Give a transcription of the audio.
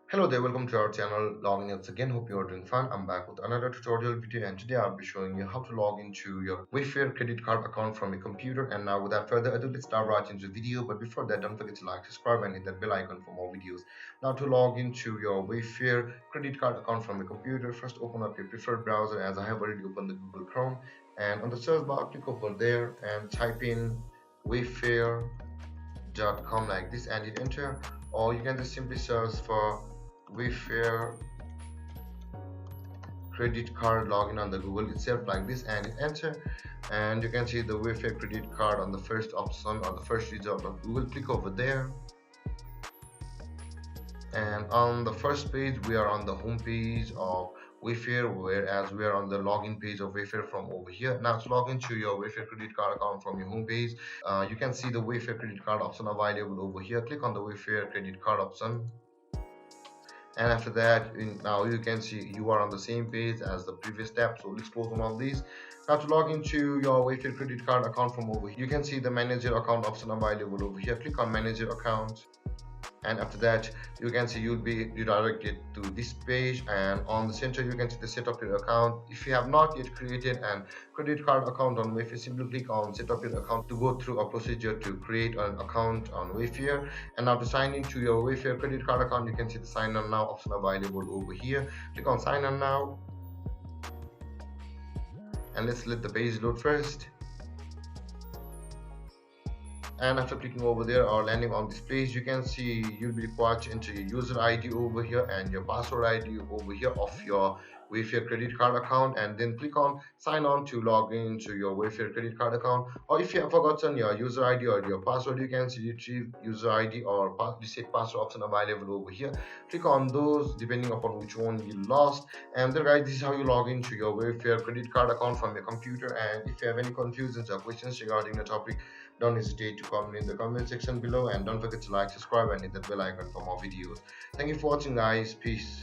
Hello there, welcome to our channel. Logging once again. Hope you are doing fine. I'm back with another tutorial video, and today I'll be showing you how to log into your Wayfair credit card account from your computer. And now, without further ado, let's dive right into the video. But before that, don't forget to like, subscribe, and hit that bell icon for more videos. Now, to log into your Wayfair credit card account from your computer, first open up your preferred browser. As I have already opened the Google Chrome, and on the search bar, click over there and type in wayfair.com like this, and hit enter. Or you can just simply search for Wayfair credit card login on the Google itself like this, and hit enter, and you can see the Wayfair credit card on the first option or the first result of Google. Click over there, and on the first page we are on the home page of Wayfair, whereas we are on the login page of Wayfair from over here. Now to log into your Wayfair credit card account from your home page, you can see the Wayfair credit card option available over here. Click on the Wayfair credit card option, and after that now you can see you are on the same page as the previous step. So let's close on all these. Now to log into your Wayfair credit card account from over here, you can see the manage your account option available over here. Click on manage your account, and after that you can see you'll be redirected to this page, and on the center you can see the set up your account. If you have not yet created an credit card account on Wayfair, simply click on set up your account to go through a procedure to create an account on Wayfair. And now to sign into your Wayfair credit card account, you can see the sign on now option available over here. Click on sign on now, and let's let the page load first. And after clicking over there or landing on this page, you can see you'll be required to enter your user ID over here and your password ID over here of your Wayfair credit card account, and then click on sign on to log into your Wayfair credit card account. Or if you have forgotten your user ID or your password, you can see retrieve user ID or reset password option available over here. Click on those depending upon which one you lost. And then guys, this is how you log into your Wayfair credit card account from your computer. And if you have any confusions or questions regarding the topic, don't hesitate to comment in the comment section below, and don't forget to like, subscribe, and hit that bell icon for more videos. Thank you for watching guys. Peace.